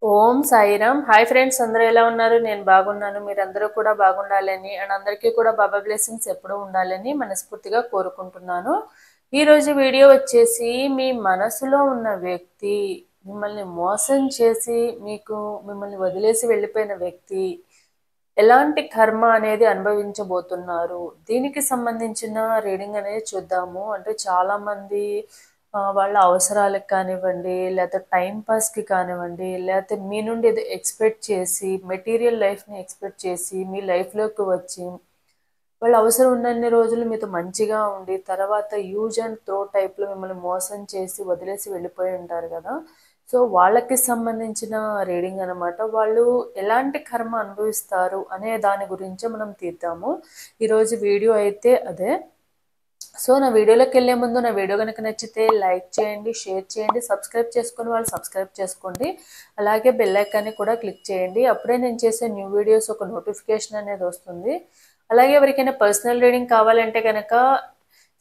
ఓం Sairam. Hi friends, అందరూ ఎలా ఉన్నారు? నేను బాగున్నాను. మీరందరూ కూడా బాగుండాలని అండ్ అందరికీ కూడా బాబా బ్లెస్సింగ్స్ ఎప్పుడూ ఉండాలని మనస్ఫూర్తిగా కోరుకుంటున్నాను. ఈరోజు వీడియో వచ్చేసి మీ మనసులో ఉన్న వ్యక్తి మిమ్మల్ని మోసం చేసి మిమ్మల్ని వదిలేసి వెళ్ళిపోయిన వ్యక్తి ఎలాంటి కర్మ అనేది అనుభవించబోతున్నారు, దీనికి సంబంధించిన రీడింగ్ అనేది చూద్దాము. అంటే చాలామంది వాళ్ళ అవసరాలకు కానివ్వండి, లేకపోతే టైం పాస్కి కానివ్వండి, లేకపోతే మీ నుండి ఏదో ఎక్స్పెక్ట్ చేసి మెటీరియల్ లైఫ్ని ఎక్స్పెక్ట్ చేసి మీ లైఫ్లోకి వచ్చి వాళ్ళ అవసరం ఉన్నన్ని రోజులు మీతో మంచిగా ఉండి తర్వాత యూజ్ అండ్ త్రో టైప్లో మిమ్మల్ని మోసం చేసి వదిలేసి వెళ్ళిపోయి ఉంటారు కదా. సో వాళ్ళకి సంబంధించిన రీడింగ్ అనమాట. వాళ్ళు ఎలాంటి కర్మ అనుభవిస్తారు అనే దాని గురించే మనం తీద్దాము ఈరోజు వీడియో అయితే అదే. సో నా వీడియోలోకి వెళ్ళే ముందు నా వీడియో కనుక నచ్చితే లైక్ చేయండి, షేర్ చేయండి, సబ్స్క్రైబ్ చేసుకుని వాళ్ళు సబ్స్క్రైబ్ చేసుకోండి, అలాగే బెల్ ఐకాన్ని కూడా క్లిక్ చేయండి. అప్పుడే నేను చేసే న్యూ వీడియోస్ ఒక నోటిఫికేషన్ అనేది వస్తుంది. అలాగే ఎవరికైనా పర్సనల్ రీడింగ్ కావాలంటే కనుక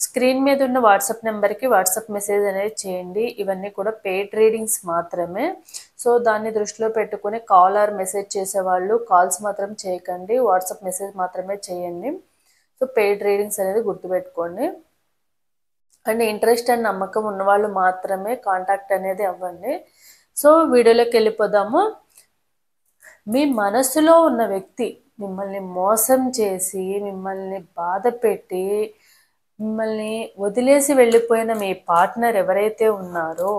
స్క్రీన్ మీద ఉన్న వాట్సాప్ నెంబర్కి వాట్సాప్ మెసేజ్ అనేది చేయండి. ఇవన్నీ కూడా పెయిడ్ రీడింగ్స్ మాత్రమే. సో దాన్ని దృష్టిలో పెట్టుకుని కాల్ ఆర్ మెసేజ్ చేసేవాళ్ళు కాల్స్ మాత్రం చేయకండి, వాట్సాప్ మెసేజ్ మాత్రమే చేయండి. సో పెయిడ్ రీడింగ్స్ అనేది గుర్తుపెట్టుకోండి. అండ్ ఇంట్రెస్ట్ అండ్ నమ్మకం ఉన్నవాళ్ళు మాత్రమే కాంటాక్ట్ అనేది అవ్వండి. సో వీడియోలోకి వెళ్ళిపోదాము. మీ మనసులో ఉన్న వ్యక్తి మిమ్మల్ని మోసం చేసి మిమ్మల్ని బాధ పెట్టి మిమ్మల్ని వదిలేసి వెళ్ళిపోయిన మీ పార్ట్నర్ ఎవరైతే ఉన్నారో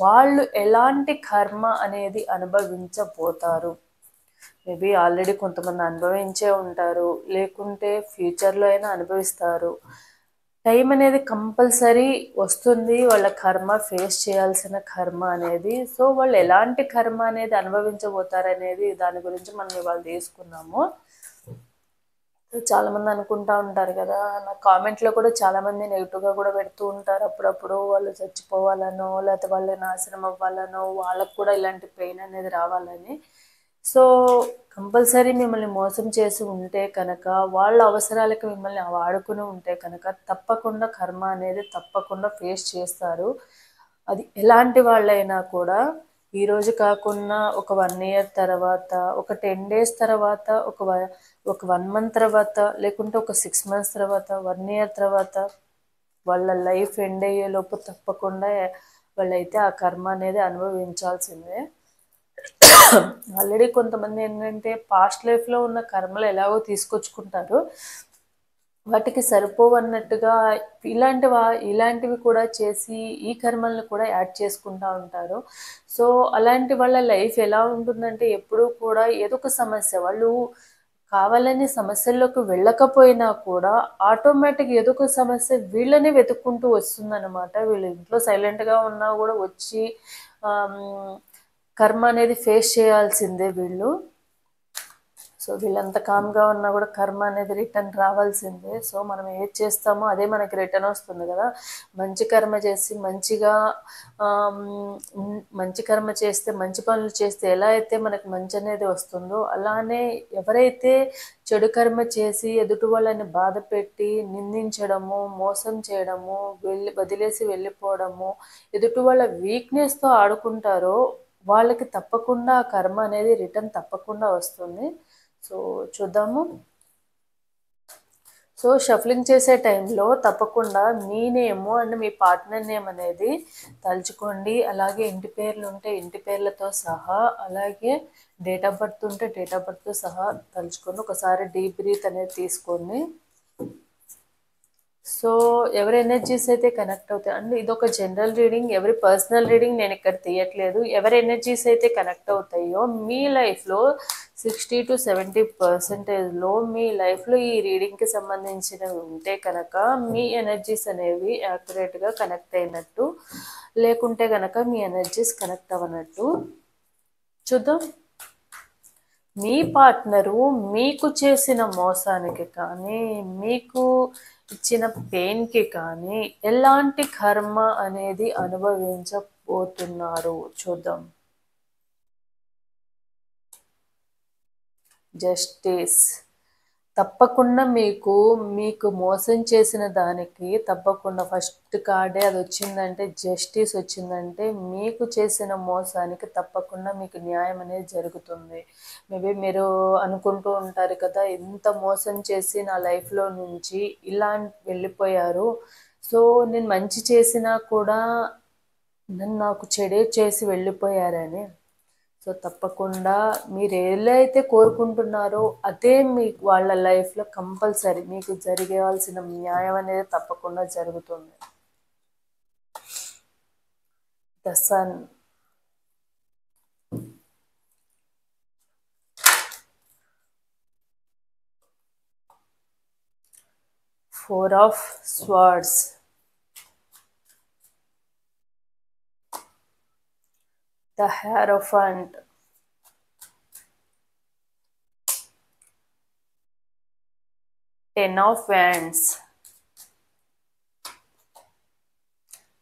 వాళ్ళు ఎలాంటి కర్మ అనేది అనుభవించబోతారు. మేబీ ఆల్రెడీ కొంతమంది అనుభవించే ఉంటారు, లేకుంటే ఫ్యూచర్లో అయినా అనుభవిస్తారు. టైం అనేది కంపల్సరీ వస్తుంది, వాళ్ళ కర్మ ఫేస్ చేయాల్సిన కర్మ అనేది. సో వాళ్ళు ఎలాంటి కర్మ అనేది అనుభవించబోతారు అనేది దాని గురించి మనం ఇవాళ తీసుకున్నాము. చాలామంది అనుకుంటా ఉంటారు కదా, నా కామెంట్లో కూడా చాలామంది నెగిటివ్గా కూడా పెడుతూ ఉంటారు అప్పుడప్పుడు. వాళ్ళు చచ్చిపోవాలనో లేకపోతే వాళ్ళు నాశనం అవ్వాలనో వాళ్ళకు కూడా ఇలాంటి పెయిన్ అనేది రావాలని. సో కంపల్సరీ మిమ్మల్ని మోసం చేసి ఉంటే కనుక, వాళ్ళ అవసరాలకు మిమ్మల్ని వాడుకుని ఉంటే కనుక తప్పకుండా కర్మ అనేది తప్పకుండా ఫేస్ చేస్తారు. అది ఎలాంటి వాళ్ళైనా కూడా. ఈరోజు కాకుండా ఒక 1 ఇయర్ తర్వాత, ఒక 10 days తర్వాత, ఒక 1 month తర్వాత, లేకుంటే ఒక 6 months తర్వాత, 1 year తర్వాత వాళ్ళ లైఫ్ ఎండ్ అయ్యేలోపు తప్పకుండా వాళ్ళైతే ఆ కర్మ అనేది అనుభవించాల్సిందే. ఆల్రెడీ కొంతమంది ఏంటంటే పాస్ట్ లైఫ్లో ఉన్న కర్మలు ఎలాగో తీసుకొచ్చుకుంటారు, వాటికి సరిపోవన్నట్టుగా ఇలాంటివి కూడా చేసి ఈ కర్మలను కూడా యాడ్ చేసుకుంటూ ఉంటారు. సో అలాంటి వాళ్ళ లైఫ్ ఎలా ఉంటుందంటే ఎప్పుడూ కూడా ఏదో ఒక సమస్య, వాళ్ళు కావాలని సమస్యల్లోకి వెళ్ళకపోయినా కూడా ఆటోమేటిక్ ఏదో ఒక సమస్య వీళ్ళని వెతుక్కుంటూ వస్తుందన్నమాట. వీళ్ళు ఇంట్లో సైలెంట్గా ఉన్నా కూడా వచ్చి కర్మ అనేది ఫేస్ చేయాల్సిందే వీళ్ళు. సో వీళ్ళంత కామ్గా ఉన్నా కూడా కర్మ అనేది రిటర్న్ రావాల్సిందే. సో మనం ఏది చేస్తామో అదే మనకి రిటర్న్ వస్తుంది కదా. మంచి కర్మ చేసి మంచి కర్మ చేస్తే, మంచి పనులు చేస్తే ఎలా అయితే మనకు మంచి అనేది వస్తుందో, అలానే ఎవరైతే చెడు కర్మ చేసి ఎదుటి వాళ్ళని బాధ పెట్టి నిందించడము, మోసం చేయడము, వదిలేసి వెళ్ళిపోవడము, ఎదుటి వాళ్ళ వీక్నెస్తో ఆడుకుంటారో వాళ్ళకి తప్పకుండా ఆ కర్మ అనేది రిటర్న్ తప్పకుండా వస్తుంది. సో చూద్దాము. సో షఫ్లింగ్ చేసే టైంలో తప్పకుండా మీ నేము అండ్ మీ పార్ట్నర్ నేమ్ అనేది తలుచుకోండి. అలాగే ఇంటి పేర్లు ఉంటే ఇంటి పేర్లతో సహా, అలాగే డేట్ ఆఫ్ బర్త్ ఉంటే డేట్ ఆఫ్ బర్త్తో సహా తలుచుకోండి. ఒకసారి డీప్ బ్రీత్ అనేది తీసుకోండి. సో ఎవరి ఎనర్జీస్ అయితే కనెక్ట్ అవుతాయి అండ్ ఇదొక జనరల్ రీడింగ్, ఎవరి పర్సనల్ రీడింగ్ నేను ఇక్కడ తీయట్లేదు. ఎవరి ఎనర్జీస్ అయితే కనెక్ట్ అవుతాయో మీ లైఫ్లో 60 to 70% మీ లైఫ్లో ఈ రీడింగ్కి సంబంధించినవి ఉంటే కనుక మీ ఎనర్జీస్ అనేవి యాక్యురేట్గా కనెక్ట్ అయినట్టు, లేకుంటే కనుక మీ ఎనర్జీస్ కనెక్ట్ అవ్వనట్టు. చూద్దాం. మీ పార్ట్నరు మీకు చేసిన మోసానికి కానీ, మీకు ఇచ్చిన పెయిన్కి కానీ ఎలాంటి కర్మ అనేది అనుభవించబోతున్నారు చూద్దాం. జస్టిస్, తప్పకుండా మీకు మోసం చేసిన దానికి తప్పకుండా ఫస్ట్ కార్డే అది వచ్చిందంటే, జస్టిస్ వచ్చిందంటే, మీకు చేసిన మోసానికి తప్పకుండా మీకు న్యాయం అనేది జరుగుతుంది. మేబీ మీరు అనుకుంటూ ఉంటారు కదా, ఎంత మోసం చేసి నా లైఫ్లో నుంచి ఇలా వెళ్ళిపోయారు. సో నేను మంచి చేసినా కూడా నాకు చెడే చేసి వెళ్ళిపోయారని. సో తప్పకుండా మీరు ఏదైతే కోరుకుంటున్నారో అదే మీకు వాళ్ళ లైఫ్లో కంపల్సరీ మీకు జరగాల్సిన న్యాయం అనేది తప్పకుండా జరుగుతుంది. The sun, 4 of swords, the Hierophant, 10 of Wands,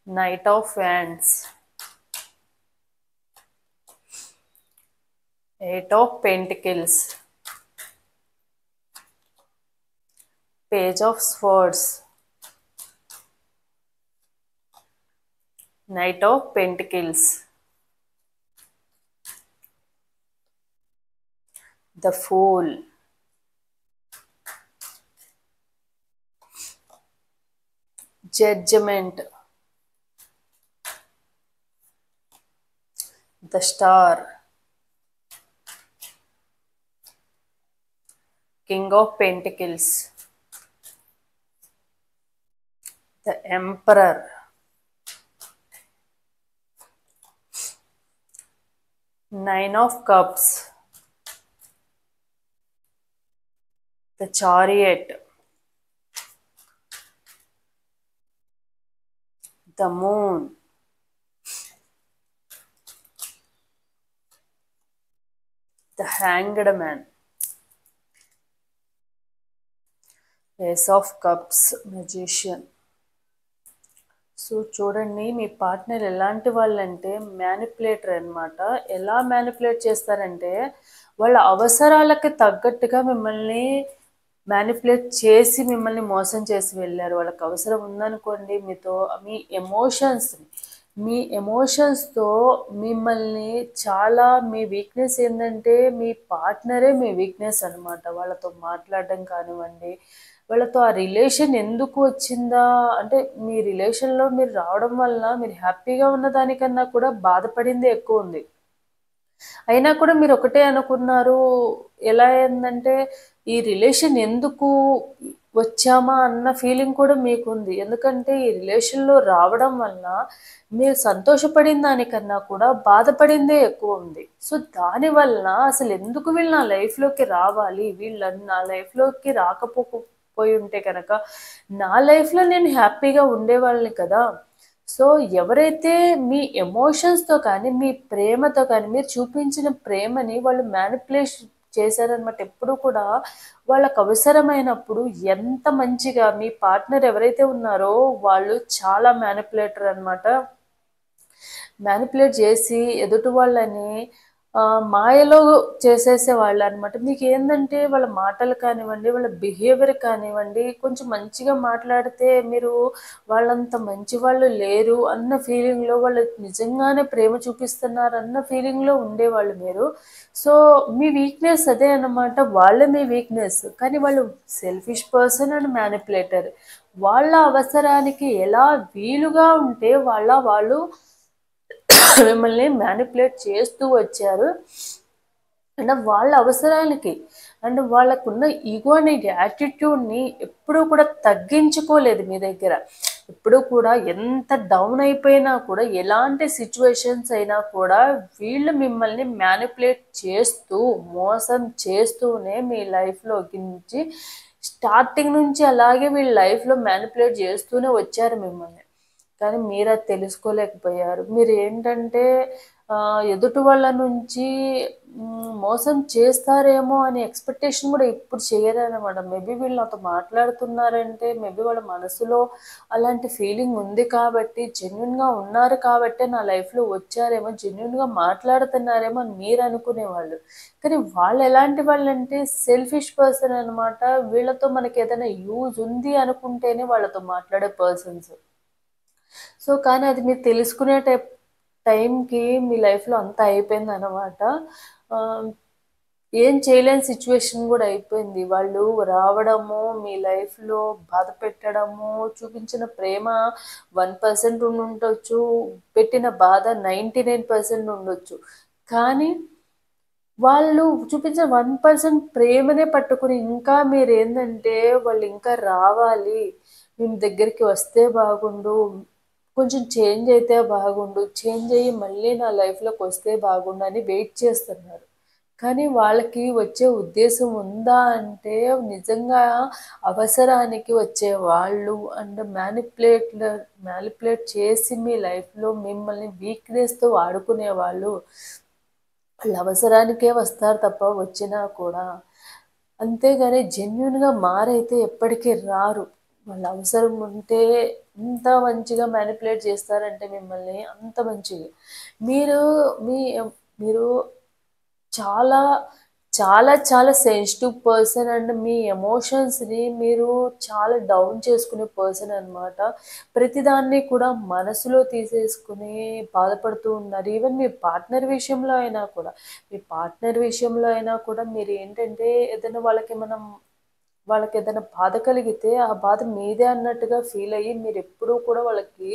Knight of Wands, 8 of Pentacles, Page of Swords, Knight of Pentacles, the Fool, Judgment, the Star, King of Pentacles, the Emperor, Nine of Cups, the Chariot, the Moon, the Hanged Man, Ace of Cups, Magician. So చూడండి, మీ partner ఎలాంటి వాళ్ళంటే manipulator అనమాట. ఎలా manipulate చేస్తారంటే, వాళ్ళ అవసరాలకి తగ్గట్టుగా మిమ్మల్ని మ్యానిపులేట్ చేసి మిమ్మల్ని మోసం చేసి వెళ్ళారు. వాళ్ళకి అవసరం ఉందనుకోండి, మీతో మీ ఎమోషన్స్తో మిమ్మల్ని చాలా, మీ వీక్నెస్ ఏంటంటే మీ పార్ట్నరే మీ వీక్నెస్ అనమాట. వాళ్ళతో మాట్లాడడం కానివ్వండి, వాళ్ళతో ఆ రిలేషన్ ఎందుకు వచ్చిందా అంటే, మీ రిలేషన్లో మీరు రావడం వల్ల మీరు హ్యాపీగా ఉన్న దానికన్నా కూడా బాధపడిందే ఎక్కువ ఉంది. అయినా కూడా మీరు ఒకటే అనుకున్నారు. ఎలా ఏంటంటే, ఈ రిలేషన్ ఎందుకు వచ్చామా అన్న ఫీలింగ్ కూడా మీకుంది. ఎందుకంటే ఈ రిలేషన్లో రావడం వల్ల మీరు సంతోషపడిన దానికన్నా కూడా బాధపడిందే ఎక్కువ ఉంది. సో దానివల్ల అసలు ఎందుకు వీళ్ళు నా లైఫ్లోకి రావాలి, వీళ్ళు నా లైఫ్లోకి రాకపోయి ఉంటే కనుక నా లైఫ్లో నేను హ్యాపీగా ఉండేవాళ్ళని కదా. సో ఎవరైతే మీ ఎమోషన్స్తో కానీ, మీ ప్రేమతో కానీ, మీరు చూపించిన ప్రేమని వాళ్ళు మ్యానిపులేషన్ చేశారనమాట. ఎప్పుడు కూడా వాళ్ళకు అవసరమైనప్పుడు ఎంత మంచిగా, మీ పార్ట్నర్ ఎవరైతే ఉన్నారో వాళ్ళు చాలా మ్యానిపులేటర్ అనమాట. మ్యానిపులేట్ చేసి ఎదుటి వాళ్ళని మాయలో చేసేసేవాళ్ళు అనమాట. మీకు ఏంటంటే వాళ్ళ మాటలు కానివ్వండి, వాళ్ళ బిహేవియర్ కానివ్వండి, కొంచెం మంచిగా మాట్లాడితే మీరు వాళ్ళంత మంచి వాళ్ళు లేరు అన్న ఫీలింగ్లో, వాళ్ళు నిజంగానే ప్రేమ చూపిస్తున్నారు అన్న ఫీలింగ్లో ఉండేవాళ్ళు మీరు. సో మీ వీక్నెస్ అదే అన్నమాట, వాళ్ళే మీ వీక్నెస్. కానీ వాళ్ళు సెల్ఫిష్ పర్సన్ అండ్ మ్యానిపులేటర్. వాళ్ళ అవసరానికి ఎలా వీలుగా ఉంటే వాళ్ళు మిమ్మల్ని మ్యానిపులేట్ చేస్తూ వచ్చారు. అండ్ వాళ్ళ అవసరాలకి అండ్ వాళ్ళకున్న ఈగో అనే యాటిట్యూడ్ని ఎప్పుడూ కూడా తగ్గించుకోలేదు మీ దగ్గర. ఎప్పుడు కూడా ఎంత డౌన్ అయిపోయినా కూడా, ఎలాంటి సిచ్యువేషన్స్ అయినా కూడా వీళ్ళు మిమ్మల్ని మ్యానిపులేట్ చేస్తూ, మోసం చేస్తూనే మీ లైఫ్లోకి నుంచి స్టార్టింగ్ నుంచి అలాగే వీళ్ళ లైఫ్లో మ్యానిపులేట్ చేస్తూనే వచ్చారు మిమ్మల్ని. కానీ మీరు అది తెలుసుకోలేకపోయారు. మీరు ఏంటంటే ఎదుటి వాళ్ళ నుంచి మోసం చేస్తారేమో అనే ఎక్స్పెక్టేషన్ కూడా ఇప్పుడు చేయరనమాట. మేబీ వీళ్ళు నాతో మాట్లాడుతున్నారంటే మేబీ వాళ్ళ మనసులో అలాంటి ఫీలింగ్ ఉంది కాబట్టి, జెన్యూన్గా ఉన్నారు కాబట్టే నా లైఫ్లో వచ్చారేమో, జెన్యూన్గా మాట్లాడుతున్నారేమో అని మీరు అనుకునేవాళ్ళు. కానీ వాళ్ళు ఎలాంటి వాళ్ళంటే సెల్ఫిష్ పర్సన్ అనమాట. వీళ్ళతో మనకి ఏదైనా యూజ్ ఉంది అనుకుంటేనే వాళ్ళతో మాట్లాడే పర్సన్స్. సో కానీ అది మీరు తెలుసుకునే టైంకి మీ లైఫ్లో అంతా అయిపోయిందనమాట. ఏం చేయలేని సిచ్యువేషన్ కూడా అయిపోయింది. వాళ్ళు రావడము, మీ లైఫ్లో బాధ పెట్టడము, చూపించిన ప్రేమ 1% ఉండుండొచ్చు, పెట్టిన బాధ 99% ఉండొచ్చు. కానీ వాళ్ళు చూపించిన 1% ప్రేమనే పట్టుకుని ఇంకా మీరేందంటే వాళ్ళు ఇంకా రావాలి, మేము దగ్గరికి వస్తే బాగుండు, కొంచెం చేంజ్ అయితే బాగుండు, చేంజ్ అయ్యి మళ్ళీ నా లైఫ్లోకి వస్తే బాగుండు అని వెయిట్ చేస్తున్నారు. కానీ వాళ్ళకి వచ్చే ఉద్దేశం ఉందా అంటే నిజంగా అవసరానికి వచ్చే వాళ్ళు అండ్ మ్యానిపులేట్ చేసి మీ లైఫ్లో మిమ్మల్ని వీక్నెస్తో వాడుకునే వాళ్ళు వాళ్ళు అవసరానికే వస్తారు తప్ప వచ్చినా కూడా. అంతేగాని జెన్యూన్గా మారైతే ఎప్పటికీ రారు. వాళ్ళ అవసరం ఉంటే ఎంత మంచిగా మ్యానిపులేట్ చేస్తారంటే మిమ్మల్ని అంత మంచిగా. మీరు మీ మీరు చాలా చాలా చాలా సెన్సిటివ్ పర్సన్ అండ్ మీ ఎమోషన్స్ని మీరు చాలా డౌన్ చేసుకునే పర్సన్ అనమాట. ప్రతిదాన్ని కూడా మనసులో తీసేసుకుని బాధపడుతూ ఉన్నారు. ఈవెన్ మీ పార్ట్నర్ విషయంలో అయినా కూడా మీరు ఏంటంటే ఏదైనా వాళ్ళకి ఏదైనా బాధ కలిగితే ఆ బాధ మీదే అన్నట్టుగా ఫీల్ అయ్యి మీరు ఎప్పుడూ కూడా వాళ్ళకి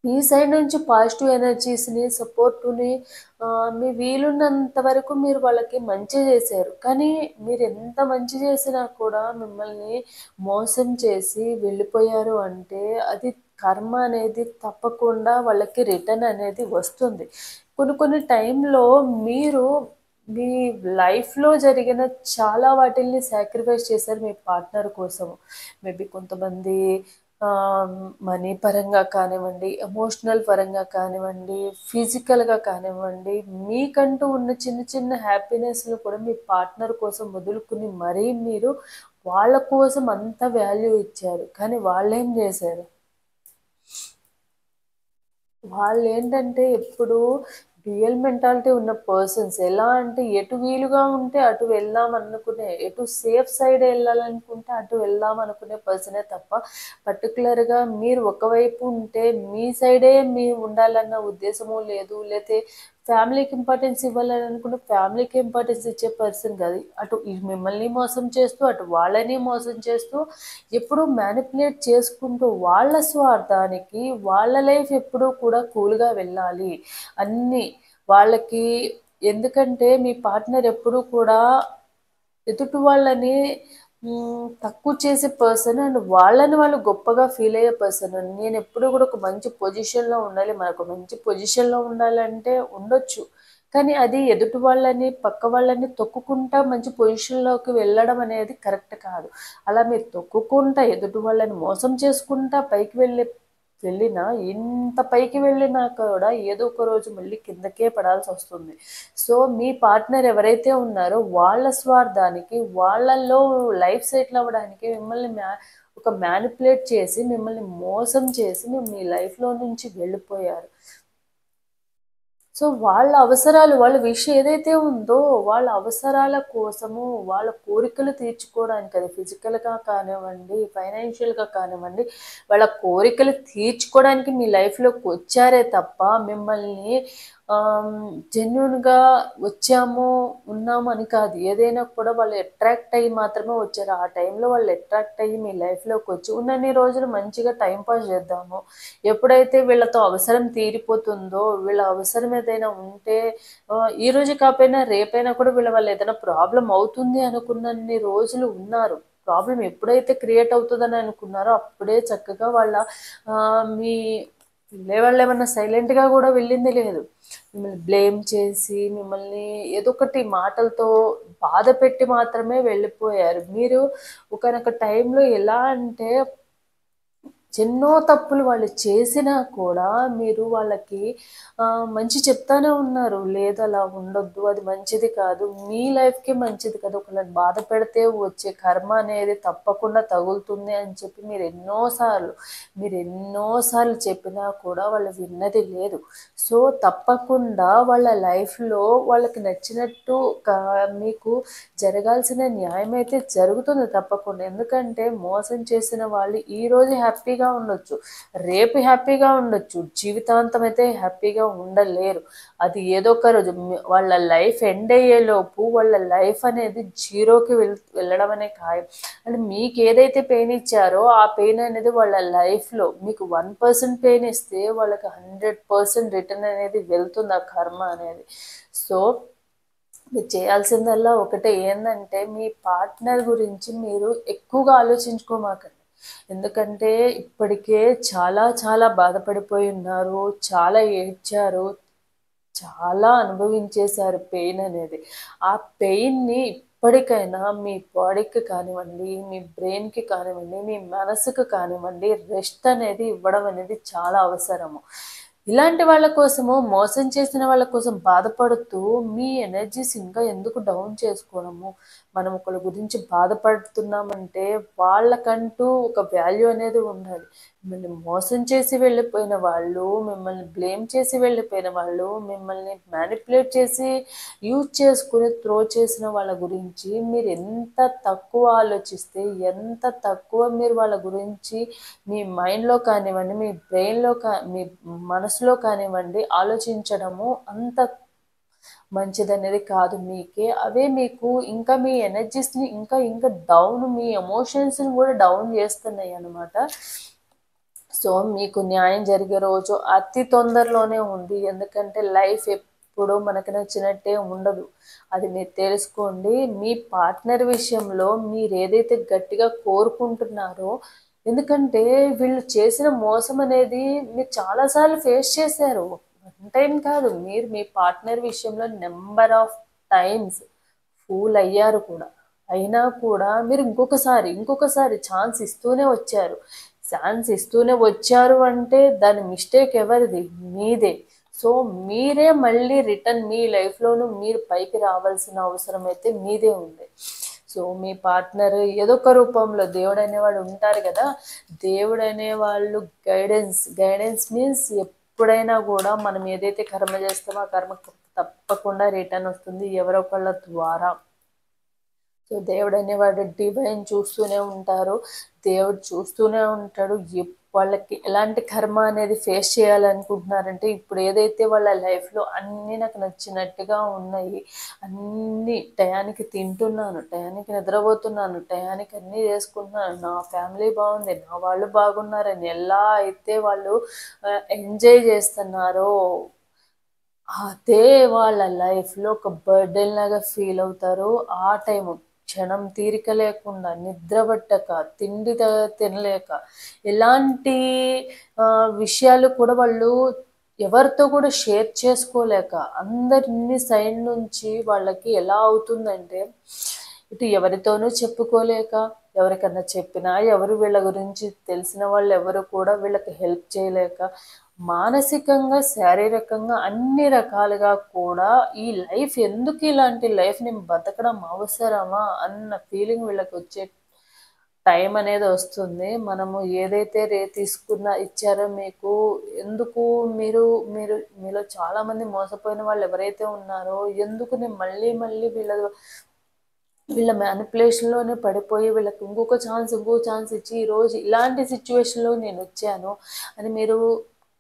మీ సైడ్ నుంచి పాజిటివ్ ఎనర్జీస్ని సపోర్టుని మీ వీలున్నంత వరకు మీరు వాళ్ళకి మంచి చేశారు. కానీ మీరు ఎంత మంచి చేసినా కూడా మిమ్మల్ని మోసం చేసి వెళ్ళిపోయారు అంటే అది కర్మ అనేది తప్పకుండా వాళ్ళకి రిటర్న్ అనేది వస్తుంది. కొన్ని కొన్ని టైంలో మీరు మీ లైఫ్లో జరిగిన చాలా వాటిల్ని సాక్రిఫైస్ చేశారు మీ పార్ట్నర్ కోసం. మేబీ కొంతమంది మనీ పరంగా కానివ్వండి, ఎమోషనల్ పరంగా కానివ్వండి, ఫిజికల్గా కానివ్వండి, మీకంటూ ఉన్న చిన్న చిన్న హ్యాపీనెస్లు కూడా మీ పార్ట్నర్ కోసం వదులుకుని మరీ మీరు వాళ్ళ కోసం అంత వాల్యూ ఇచ్చారు. కానీ వాళ్ళేం చేశారు, వాళ్ళేంటంటే ఎప్పుడు డ్యూయల్ మెంటాలిటీ ఉన్న పర్సన్స్. ఎలా అంటే ఎటు వీలుగా ఉంటే అటు వెళ్దాం అనుకునే, ఎటు సేఫ్ సైడ్ వెళ్ళాలనుకుంటే అటు వెళ్దాం అనుకునే పర్సనే తప్ప పర్టికులర్గా మీరు ఒకవైపు ఉంటే మీ సైడే మీరు ఉండాలన్న ఉద్దేశము లేదు. లేతే ఫ్యామిలీకి ఇంపార్టెన్స్ ఇవ్వాలని అనుకుంటే ఫ్యామిలీకి ఇంపార్టెన్స్ ఇచ్చే పర్సన్ కాదు. అటు మిమ్మల్ని మోసం చేస్తూ అటు వాళ్ళని మోసం చేస్తూ ఎప్పుడూ మ్యానిపులేట్ చేసుకుంటూ వాళ్ళ స్వార్థానికి వాళ్ళ లైఫ్ ఎప్పుడూ కూడా కూల్గా వెళ్ళాలి అన్నీ వాళ్ళకి. ఎందుకంటే మీ పార్ట్నర్ ఎప్పుడూ కూడా ఎదుటి వాళ్ళని తక్కువ చేసే పర్సన్ అండ్ వాళ్ళని వాళ్ళు గొప్పగా ఫీల్ అయ్యే పర్సన్. నేను ఎప్పుడు కూడా ఒక మంచి పొజిషన్లో ఉండాలి, మనకు మంచి పొజిషన్లో ఉండాలంటే ఉండొచ్చు. కానీ అది ఎదుటి వాళ్ళని పక్క వాళ్ళని తొక్కుకుంటా మంచి పొజిషన్లోకి వెళ్ళడం అనేది కరెక్ట్ కాదు. అలా మీరు తొక్కుకుంటా ఎదుటి వాళ్ళని మోసం చేసుకుంటా పైకి వెళ్ళినా ఎంత పైకి వెళ్ళినా కూడా ఏదో ఒక రోజు మళ్ళీ కిందకే పడాల్సి వస్తుంది. సో మీ పార్ట్నర్ ఎవరైతే ఉన్నారో వాళ్ళ స్వార్థానికి వాళ్ళల్లో లైఫ్ సెటిల్ అవ్వడానికి మిమ్మల్ని ఒక మ్యానిపులేట్ చేసి మిమ్మల్ని మోసం చేసి మీ లైఫ్లో నుంచి వెళ్ళిపోయారు. సో వాళ్ళ అవసరాలు, వాళ్ళ విషయం ఏదైతే ఉందో వాళ్ళ అవసరాల కోసము వాళ్ళ కోరికలు తీర్చుకోవడానికి, అది ఫిజికల్గా కానివ్వండి, ఫైనాన్షియల్గా కానివ్వండి, వాళ్ళ కోరికలు తీర్చుకోవడానికి మీ లైఫ్లోకి వచ్చారే తప్ప మిమ్మల్ని జెన్యున్గా వచ్చాము ఉన్నాము అని కాదు. ఏదైనా కూడా వాళ్ళు అట్రాక్ట్ అయ్యి మాత్రమే వచ్చారు. ఆ టైంలో వాళ్ళు అట్రాక్ట్ అయ్యి మీ లైఫ్లోకి వచ్చి ఉన్నన్ని రోజులు మంచిగా టైంపాస్ చేద్దాము, ఎప్పుడైతే వీళ్ళతో అవసరం తీరిపోతుందో, వీళ్ళ అవసరం ఏదైనా ఉంటే ఈరోజు కాకపోయినా రేపైనా కూడా వీళ్ళ వల్ల ఏదైనా ప్రాబ్లం అవుతుంది అనుకున్నన్ని రోజులు ఉన్నారు. ప్రాబ్లం ఎప్పుడైతే క్రియేట్ అవుతుందని అనుకున్నారో అప్పుడే చక్కగా మీ వెళ్ళే వాళ్ళు ఏమన్నా సైలెంట్గా కూడా వెళ్ళింది లేదు. మిమ్మల్ని బ్లేమ్ చేసి మిమ్మల్ని ఏదో ఒకటి మాటలతో బాధ పెట్టి మాత్రమే వెళ్ళిపోయారు. మీరు ఒకనొక టైంలో ఎలా అంటే ఎన్నో తప్పులు వాళ్ళు చేసినా కూడా మీరు వాళ్ళకి మంచి చెప్తానే ఉన్నారు. లేదు అలా ఉండొద్దు, అది మంచిది కాదు, మీ లైఫ్‌కి మంచిది కాదు. ఒకళ్ళని బాధ పెడితే వచ్చే కర్మ అనేది తప్పకుండా తగులుతుంది అని చెప్పి మీరు ఎన్నో సార్లు చెప్పినా కూడా వాళ్ళు విన్నది లేదు. సో, తప్పకుండా వాళ్ళ లైఫ్‌లో వాళ్ళకి నచ్చినట్టు మీకు జరగాల్సిన న్యాయం అయితే జరుగుతుంది తప్పకుండా. ఎందుకంటే మోసం చేసిన వాళ్ళు ఈరోజు హ్యాపీగా ఉండొచ్చు, రేపు హ్యాపీగా ఉండొచ్చు, జీవితాంతం అయితే హ్యాపీగా ఉండలేరు. అది ఏదో ఒక రోజు వాళ్ళ లైఫ్ ఎండ్ అయ్యేలోపు వాళ్ళ లైఫ్ అనేది జీరోకి వెళ్ళడం అనే ఖాయం. అంటే మీకు ఏదైతే పెయిన్ ఇచ్చారో ఆ పెయిన్ అనేది వాళ్ళ లైఫ్లో మీకు 1% పెయిన్ ఇస్తే వాళ్ళకి 100% రిటర్న్ అనేది వెళ్తుంది ఆ కర్మ అనేది. సో, మీరు చేయాల్సిందల్లా ఒకటే, ఏందంటే మీ పార్ట్నర్ గురించి మీరు ఎక్కువగా ఆలోచించుకోమాకండి. ఎందుకంటే ఇప్పటికే చాలా చాలా బాధపడిపోయి ఉన్నారు, చాలా ఏడ్చారు, చాలా అనుభవించేశారు పెయిన్ అనేది. ఆ పెయిన్ని ఇప్పటికైనా మీ బాడీకి కానివ్వండి, మీ బ్రెయిన్‌కి కానివ్వండి, మీ మనసుకు కానివ్వండి, రెస్ట్ అనేది ఇవ్వడం అనేది చాలా అవసరము. ఇలాంటి వాళ్ళ కోసము, మోసం చేసిన వాళ్ళ కోసం బాధపడుతూ మీ ఎనర్జీస్ ఇంకా ఎందుకు డౌన్ చేసుకోవడము? మనం ఒకళ్ళ గురించి బాధపడుతున్నామంటే వాళ్ళకంటూ ఒక వాల్యూ అనేది ఉండాలి. మిమ్మల్ని మోసం చేసి వెళ్ళిపోయిన వాళ్ళు, మిమ్మల్ని బ్లేమ్ చేసి వెళ్ళిపోయిన వాళ్ళు, మిమ్మల్ని మ్యానిపులేట్ చేసి యూజ్ చేసుకుని త్రో చేసిన వాళ్ళ గురించి మీరు ఎంత తక్కువ ఆలోచిస్తే, ఎంత తక్కువ మీరు వాళ్ళ గురించి మీ మైండ్‌లో కానివ్వండి, మీ బ్రెయిన్‌లో మీ మనసులో కానివ్వండి ఆలోచించడము అంత మంచిదనేది కాదు మీకే. అవే మీకు ఇంకా మీ ఎనర్జీస్‌ని ఇంకా ఇంకా మీ ఎమోషన్స్‌ని కూడా డౌన్ చేస్తున్నాయి అన్నమాట. సో, మీకు న్యాయం జరిగే రోజు అతి తొందరలోనే ఉంది. ఎందుకంటే లైఫ్ ఎప్పుడూ మనకు నచ్చినట్టే ఉండదు. అది మీరు తెలుసుకోండి. మీ పార్ట్నర్ విషయంలో మీరేదైతే గట్టిగా కోరుకుంటున్నారో, ఎందుకంటే వీళ్ళు చేసిన మోసం అనేది మీరు చాలా సార్లు ఫేస్ చేశారు. వన్ టైమ్ కాదు. మీరు మీ పార్ట్నర్ విషయంలో నంబర్ ఆఫ్ టైమ్స్ ఫూల్ అయ్యారు కూడా. అయినా కూడా మీరు ఇంకొకసారి ఛాన్స్ ఇస్తూనే వచ్చారు. ఛాన్స్ ఇస్తూనే వచ్చారు అంటే దాని మిస్టేక్ ఎవరిది? మీదే. సో, మీరే మళ్ళీ రిటర్న్ మీ లైఫ్‌లోనూ మీరు పైకి రావాల్సిన అవసరం అయితే మీదే ఉంది. సో, మీ పార్ట్నర్ ఏదో ఒక రూపంలో దేవుడనేవాడు ఉంటారు కదా! దేవుడనేవాళ్ళు గైడెన్స్ మీన్స్ ఎప్పుడైనా కూడా మనం ఏదైతే కర్మ చేస్తామో ఆ కర్మ తప్పకుండా రిటర్న్ వస్తుంది ఎవరో ఒకళ్ళ ద్వారా. సో, దేవుడు అనేవాడు డివైన్ చూస్తూనే ఉంటారు. దేవుడు చూస్తూనే ఉంటాడు. వాళ్ళకి ఎలాంటి కర్మ అనేది ఫేస్ చేయాలనుకుంటున్నారంటే, ఇప్పుడు ఏదైతే వాళ్ళ లైఫ్‌లో అన్నీ నాకు నచ్చినట్టుగా ఉన్నాయి, అన్నీ టయానికి తింటున్నాను, టయానికి నిద్రపోతున్నాను, టయానికి అన్నీ చేసుకుంటున్నాను, నా ఫ్యామిలీ బాగుంది, నా వాళ్ళు బాగున్నారని ఎలా అయితే వాళ్ళు ఎంజాయ్ చేస్తున్నారో, అదే వాళ్ళ లైఫ్‌లో ఒక బర్డెన్ లాగా ఫీల్ అవుతారు. ఆ టైము క్షణం తీరిక లేకుండా, నిద్ర పట్టక, తిండి తినలేక, ఎలాంటి విషయాలు కూడా వాళ్ళు ఎవరితో కూడా షేర్ చేసుకోలేక, అందరిని సైడ్ నుంచి వాళ్ళకి ఎలా అవుతుందంటే, ఇటు ఎవరితోనూ చెప్పుకోలేక, ఎవరికన్నా చెప్పినా ఎవరు వీళ్ళ గురించి తెలిసిన వాళ్ళు ఎవరు కూడా వీళ్ళకి హెల్ప్ చేయలేక, మానసికంగా, శారీరకంగా అన్ని రకాలుగా కూడా ఈ లైఫ్ ఎందుకు, ఇలాంటి లైఫ్ నేను బతకడం అవసరమా అన్న ఫీలింగ్ వీళ్ళకి వచ్చే టైం అనేది వస్తుంది. మనము ఏదైతే ఇచ్చారో మీకు, ఎందుకు మీరు మీరు మీలో చాలామంది మోసపోయిన వాళ్ళు ఎవరైతే ఉన్నారో, ఎందుకు నేను మళ్ళీ మళ్ళీ వీళ్ళ మ్యానిపులేషన్‌లోనే పడిపోయి వీళ్ళకి ఇంకో ఛాన్స్ ఇచ్చి ఈరోజు ఇలాంటి సిట్యుయేషన్‌లో నేను వచ్చాను అని మీరు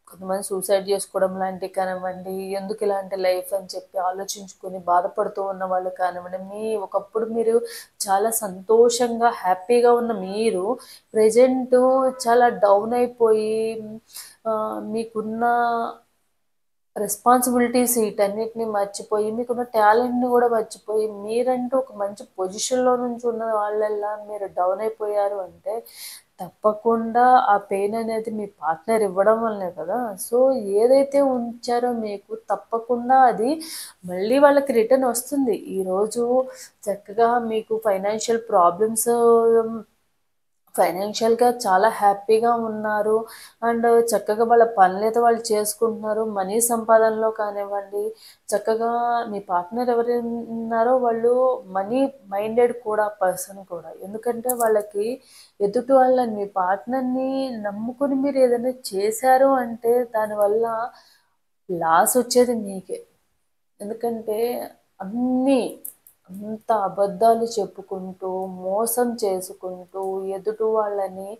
కొంతమంది సూసైడ్ చేసుకోవడం లాంటివి కానివ్వండి, ఎందుకు ఇలాంటి లైఫ్ అని చెప్పి ఆలోచించుకొని బాధపడుతూ ఉన్న వాళ్ళు కానివ్వండి, ఒకప్పుడు మీరు చాలా సంతోషంగా, హ్యాపీగా ఉన్న మీరు ప్రెజెంటు చాలా డౌన్ అయిపోయి మీకున్న రెస్పాన్సిబిలిటీస్ వీటన్నిటిని మర్చిపోయి, మీకున్న టాలెంట్‌ని కూడా మర్చిపోయి, మీరంటూ ఒక మంచి పొజిషన్‌లో నుంచి ఉన్న వాళ్ళల్లా మీరు డౌన్ అయిపోయారు అంటే, తప్పకుండా ఆ పెయిన్ అనేది మీ పార్ట్నర్ ఇవ్వడం వల్లనే కదా! సో, ఏదైతే ఉంచారో మీకు తప్పకుండా అది మళ్ళీ వాళ్ళకి రిటర్న్ వస్తుంది. ఈరోజు చక్కగా మీకు ఫైనాన్షియల్‌గా చాలా హ్యాపీగా ఉన్నారు. అండ్ చక్కగా వాళ్ళ పనులైతే వాళ్ళు చేసుకుంటున్నారు. మనీ సంపాదనలో కానివ్వండి, చక్కగా మీ పార్ట్నర్ ఎవరున్నారో వాళ్ళు మనీ మైండెడ్ కూడా పర్సన్ కూడా. ఎందుకంటే వాళ్ళకి ఎదుటి వాళ్ళని మీ పార్ట్నర్‌ని నమ్ముకొని మీరు ఏదైనా చేశారు అంటే దానివల్ల లాస్ వచ్చేది మీకే. ఎందుకంటే అన్నీ అంత అబద్ధాలు చెప్పుకుంటూ, మోసం చేసుకుంటూ, ఎదుటి వాళ్ళని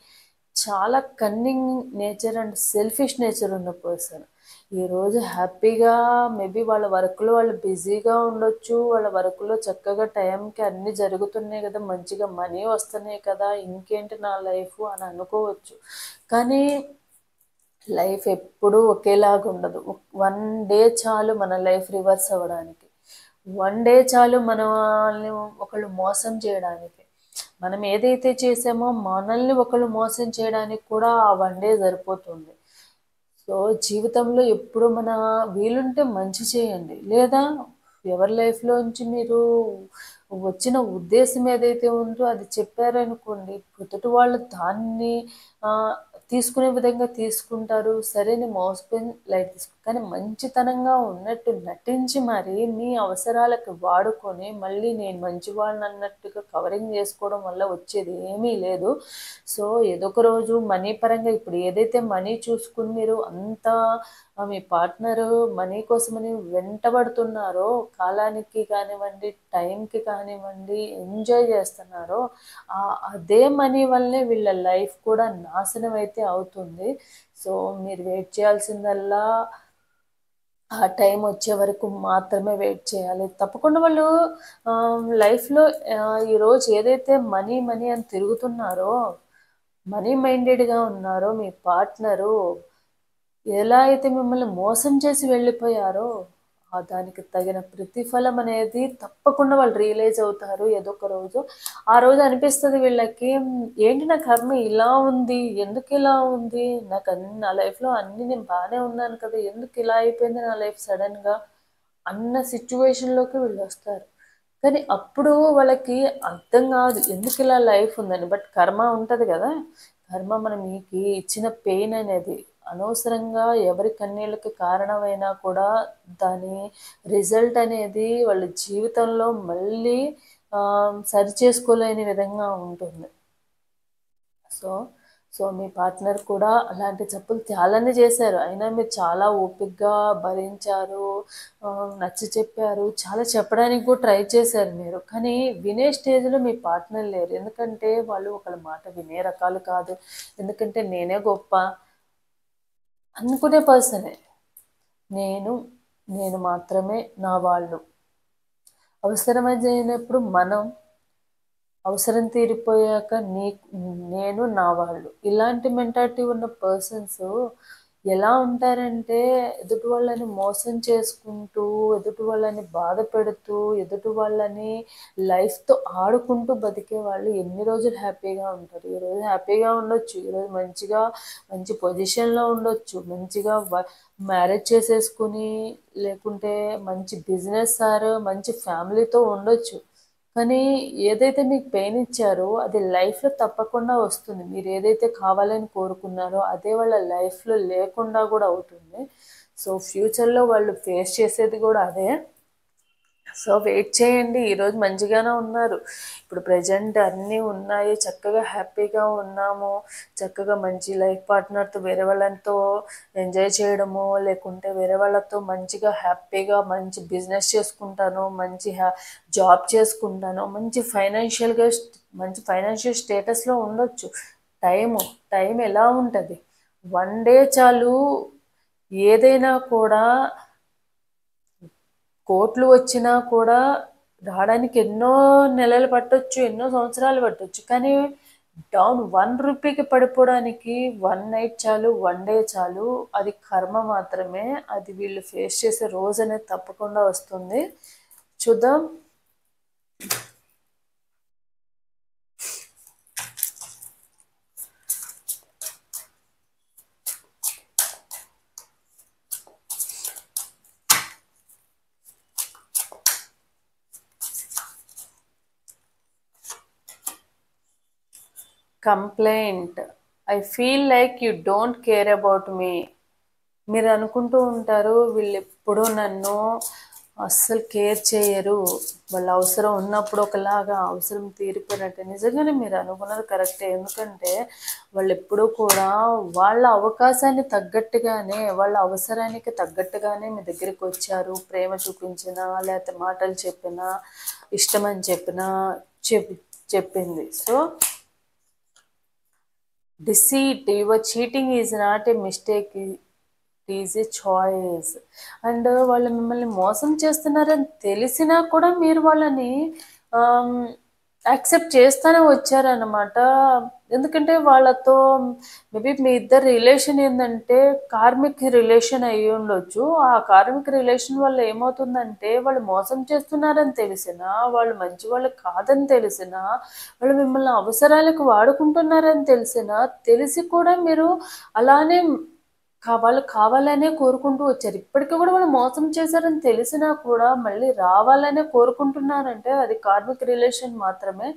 చాలా cunning nature and selfish nature ఉన్న పర్సన్. ఈరోజు హ్యాపీగా మేబీ వాళ్ళ వర్క్‌లో వాళ్ళు బిజీగా ఉండొచ్చు. వాళ్ళ వర్క్‌లో చక్కగా టైంకి అన్నీ జరుగుతున్నాయి కదా! మంచిగా మనీ వస్తున్నాయి కదా! ఇంకేంటి నా లైఫు అని అనుకోవచ్చు. కానీ లైఫ్ ఎప్పుడూ ఒకేలాగా ఉండదు. వన్ డే చాలు మన లైఫ్ రివర్స్ అవ్వడానికి. వన్ డే చాలు మనల్ని ఒకళ్ళు మోసం చేయడానికి. మనం ఏదైతే చేసామో మనల్ని ఒకళ్ళు మోసం చేయడానికి కూడా ఆ వన్ డే సరిపోతుంది. సో, జీవితంలో ఎప్పుడు వీలుంటే మంచి చేయండి. లేదా ఎవరి లైఫ్‌లోంచి మీరు వచ్చిన ఉద్దేశ్యం ఏదైతే ఉందో అది చెప్పారనుకోండి, ఎదుటి వాళ్ళు దాన్ని ఆహ్, తీసుకునే విధంగా తీసుకుంటారు. సరే నేను మోసపోయింది లైట్ తీసుకో కానీ మంచితనంగా ఉన్నట్టు నటించి మరి మీ అవసరాలకు వాడుకొని, మళ్ళీ నేను మంచివాడిని అన్నట్టుగా కవరింగ్ చేసుకోవడం వల్ల వచ్చేది ఏమీ లేదు. సో, ఏదో ఒక రోజు మనీ పరంగా ఇప్పుడు ఏదైతే మనీ చూసుకొని మీరు అంతా మీ పార్ట్నరు మనీ కోసమని వెంటబడుతున్నారో, కాలానికి కానివ్వండి, టైంకి కానివ్వండి, ఎంజాయ్ చేస్తున్నారో, అదే మనీ వల్లే వీళ్ళ లైఫ్ కూడా నాశనం అయితే అవుతుంది. సో, మీరు వెయిట్ చేయాల్సిందల్లా ఆ టైం వచ్చే వరకు మాత్రమే వెయిట్ చేయాలి. తప్పకుండా వాళ్ళు లైఫ్‌లో ఈరోజు ఏదైతే మనీ, మనీ అని తిరుగుతున్నారో, మనీ మైండెడ్‌గా ఉన్నారో మీ పార్ట్నరు, ఎలా అయితే మిమ్మల్ని మోసం చేసి వెళ్ళిపోయారో, దానికి తగిన ప్రతిఫలం అనేది తప్పకుండా వాళ్ళు రియలైజ్ అవుతారు ఏదో ఒక రోజు. ఆ రోజు అనిపిస్తది వీళ్ళకి, ఏంటి నా కర్మ ఇలా ఉంది? ఎందుకిలా ఉంది? నా లైఫ్‌లో అన్నీ నేను బానే ఉన్నాను కదా! ఎందుకు ఇలా అయిపోయింది నా లైఫ్ సడెన్‌గా? అన్న సిట్యుయేషన్‌లోకి వీళ్ళొస్తారు. కానీ అప్పుడు వాళ్ళకి అర్థం గాదు. ఎందుకిలా లైఫ్ ఉందని. బట్ కర్మ ఉంటది గదా! కర్మ మనకి ఇచ్చిన పెయిన్ అనేది అనవసరంగా ఎవరి కన్నీళ్ళకి కారణమైనా కూడా దాని రిజల్ట్ అనేది వాళ్ళ జీవితంలో మళ్ళీ సరిచేసుకోలేని విధంగా ఉంటుంది. సో, మీ పార్ట్నర్ కూడా అలాంటి తప్పులు చాలానే చేశారు. అయినా మీరు చాలా ఓపికగా భరించారు. నచ్చచెప్పారు. చాలా చెప్పడానికి కూడా ట్రై చేశారు మీరు. కానీ వినే స్టేజ్‌లో మీ పార్ట్నర్ లేరు. ఎందుకంటే వాళ్ళు ఒకళ్ళ మాట వినే రకాలు కాదు. ఎందుకంటే నేనే గొప్ప అనుకునే పర్సనే. నేను, నేను మాత్రమే నా వాళ్ళు. అవసరమైనప్పుడు మనం అవసరం తీరిపోయాక నేను నా వాళ్ళు. ఇలాంటి మెంటాలిటీ ఉన్న పర్సన్స్ ఎలా ఉంటారంటే, ఎదుటి వాళ్ళని మోసం చేసుకుంటూ, ఎదుటి వాళ్ళని బాధ పెడుతూ, ఎదుటి వాళ్ళని లైఫ్‌తో ఆడుకుంటూ బతికే వాళ్ళు ఎన్ని రోజులు హ్యాపీగా ఉంటారు. ఈరోజు హ్యాపీగా ఉండొచ్చు. ఈరోజు మంచి పొజిషన్‌లో ఉండొచ్చు. మంచిగా మ్యారేజ్ చేసేసుకొని, లేకుంటే మంచి బిజినెస్ మంచి ఫ్యామిలీతో ఉండొచ్చు. కానీ ఏదైతే మీకు పెయిన్ ఇచ్చారో అది లైఫ్‌లో తప్పకుండా వస్తుంది. మీరు ఏదైతే కావాలని కోరుకున్నారో అదే వాళ్ళ లైఫ్‌లో లేకుండా గూడా అవుతుంది. సో, ఫ్యూచర్‌లో వాళ్ళు ఫేస్ చేసేది గూడా అదే. సో, వెయిట్ చేయండి. ఈరోజు మంచిగానే ఉన్నారు. ఇప్పుడు ప్రెజెంట్ అన్నీ ఉన్నాయి. చక్కగా హ్యాపీగా ఉన్నాము. చక్కగా మంచి లైఫ్ పార్ట్నర్‌తో వేరే వాళ్ళతో ఎంజాయ్ చేయడమో, లేకుంటే వేరే వాళ్ళతో మంచిగా హ్యాపీగా మంచి బిజినెస్ చేసుకుంటాను, మంచి జాబ్ చేసుకుంటాను, మంచి ఫైనాన్షియల్ స్టేటస్‌లో ఉండొచ్చు. టైం ఎలా ఉంటది? వన్ డే చాలు ఏదైనా కూడా కోట్లు వచ్చినా కూడా రాడానికి ఎన్నో నెలలు పట్టొచ్చు, ఎన్నో సంవత్సరాలు పట్టొచ్చు. కానీ డౌన్ 1 రూపీకి పడిపోవడానికి 1 నైట్ చాలు, 1 డే చాలు. అది కర్మ మాత్రమే. అది వీళ్ళు ఫేస్ చేసే రోజనేది తప్పకుండా వస్తుంది. చూద్దాం. Complaint, I feel like you don't care about me. మీరు అనుకుంటూ ఉంటారు వీళ్ళెప్పుడూ నన్ను అస్సలు కేర్ చేయరు, వాళ్ళ అవసరం ఉన్నప్పుడు ఒకలాగా అవసరం తీరిపోయినట్టే. నిజంగానే మీరు అనుకున్నది కరెక్టే. ఎందుకంటే వాళ్ళు ఎప్పుడూ కూడా వాళ్ళ అవకాశాన్ని తగ్గట్టుగానే, వాళ్ళ అవసరానికి తగ్గట్టుగానే మీ దగ్గరికి వచ్చారు. ప్రేమ చూపించినా, లేకపోతే మాటలు చెప్పినా, ఇష్టమని చెప్పినా చెప్పింది. So deceit, your cheating is not a mistake, it is a choice. And వాళ్ళు మిమ్మల్ని మోసం చేస్తున్నారని తెలిసినా కూడా మీరు వాళ్ళని యాక్సెప్ట్ చేస్తూనే వచ్చారనమాట. ఎందుకంటే వాళ్ళతో మేబీ మీ ఇద్దరు రిలేషన్ ఏంటంటే కార్మిక్ రిలేషన్ అయ్యి ఉండొచ్చు. ఆ కార్మిక్ రిలేషన్ వల్ల ఏమవుతుందంటే వాళ్ళు మోసం చేస్తున్నారని తెలిసినా, వాళ్ళు మంచి వాళ్ళు కాదని తెలిసినా, వాళ్ళు మిమ్మల్ని అవసరాలకు వాడుకుంటున్నారని తెలిసి కూడా మీరు అలానే వాళ్ళు కావాలనే కోరుకుంటూ వచ్చారు. ఇప్పటికీ కూడా వాళ్ళు మోసం చేశారని తెలిసినా కూడా మళ్ళీ రావాలనే కోరుకుంటున్నారంటే అది కార్మిక్ రిలేషన్ మాత్రమే.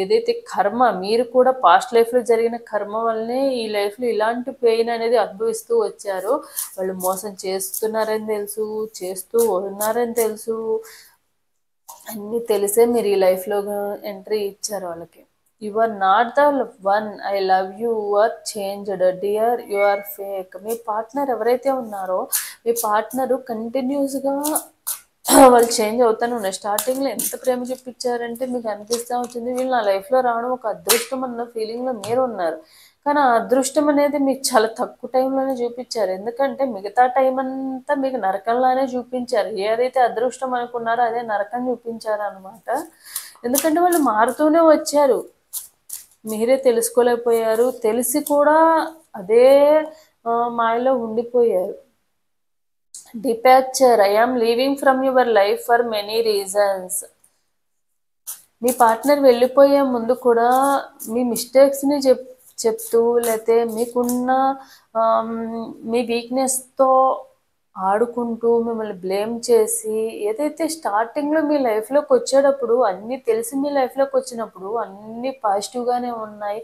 ఏదైతే కర్మ, మీరు కూడా పాస్ట్ లైఫ్లో జరిగిన కర్మ వల్లనే ఈ లైఫ్లో ఇలాంటి పెయిన్ అనేది అనుభవిస్తూ వచ్చారు. వాళ్ళు మోసం చేస్తున్నారని తెలుసు, చేస్తూ ఉన్నారని తెలుసు, అన్నీ తెలిసే మీరు ఈ లైఫ్లో ఎంట్రీ ఇచ్చారు వాళ్ళకి. You are not the one, I love you are changed dear, you are fake. మీ పార్ట్నర్ ఎవరైతే ఉన్నారో మీ పార్ట్నరు కంటిన్యూస్గా వాళ్ళు చేంజ్ అవుతానే ఉన్నారు. స్టార్టింగ్లో ఎంత ప్రేమ చూపించారంటే మీకు అనిపిస్తూ ఉంటుంది వీళ్ళు నా లైఫ్లో రావడం ఒక అదృష్టం అన్న ఫీలింగ్లో మీరు ఉన్నారు. కానీ ఆ అదృష్టం అనేది మీకు చాలా తక్కువ టైంలోనే చూపించారు. ఎందుకంటే మిగతా టైం అంతా మీకు నరకంలానే చూపించారు. ఏదైతే అదృష్టం అనుకున్నారో అదే నరకం చూపించారు అనమాట. ఎందుకంటే వాళ్ళు మారుతూనే వచ్చారు, మీరే తెలుసుకోలేకపోయారు. తెలిసి కూడా అదే మాయలో ఉండిపోయారు. Departure, I am leaving from your life for many reasons. మీ పార్ట్నర్ వెళ్ళిపోయే ముందు కూడా మీ మిస్టేక్స్ని చెప్తూ లేకపోతే మీకున్న మీ వీక్నెస్తో ఆడుకుంటూ మిమ్మల్ని బ్లేమ్ చేసి, ఏదైతే స్టార్టింగ్లో మీ లైఫ్లోకి వచ్చేటప్పుడు అన్నీ తెలిసి మీ లైఫ్లోకి వచ్చినప్పుడు అన్నీ పాజిటివ్గానే ఉన్నాయి,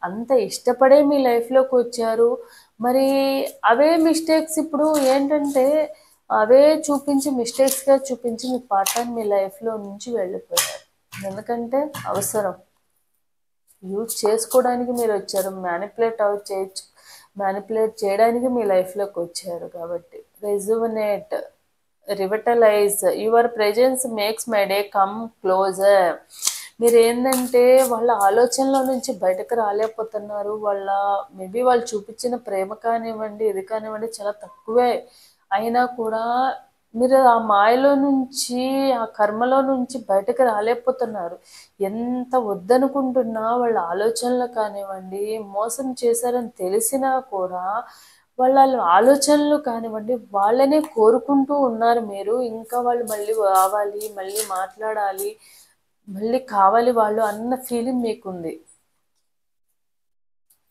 అంత ఇష్టపడే మీ లైఫ్లోకి వచ్చారు. మరి అవే మిస్టేక్స్ ఇప్పుడు ఏంటంటే అవే చూపించి మిస్టేక్స్గా చూపించి మీ పార్ట్నర్ మీ లైఫ్లో నుంచి వెళ్ళిపోయారు. ఎందుకంటే అవసరం యూజ్ చేసుకోవడానికి మీరు వచ్చారు, మ్యానిపులేట్ చేయడానికి మీ లైఫ్లోకి వచ్చారు. కాబట్టి rejuvenate, revitalize, your presence makes my day come closer. మీరు ఏంటంటే వాళ్ళ ఆలోచనల నుంచి బయటకు రాలేకపోతున్నారు. మేబీ వాళ్ళు చూపించిన ప్రేమ కానివ్వండి, ఇది కానివ్వండి చాలా తక్కువే అయినా కూడా మీరు ఆ మాయలో నుంచి, ఆ కర్మలో నుంచి బయటకు రాలేకపోతున్నారు. ఎంత వద్దనుకుంటున్నా వాళ్ళ ఆలోచనలు కానివ్వండి, మోసం చేశారని తెలిసినా కూడా వాళ్ళ ఆలోచనలు కానివ్వండి వాళ్ళనే కోరుకుంటూ ఉన్నారు మీరు. ఇంకా వాళ్ళు మళ్ళీ రావాలి, మళ్ళీ మాట్లాడాలి, మళ్ళీ కావాలి వాళ్ళు అన్న ఫీలింగ్ మీకుంది.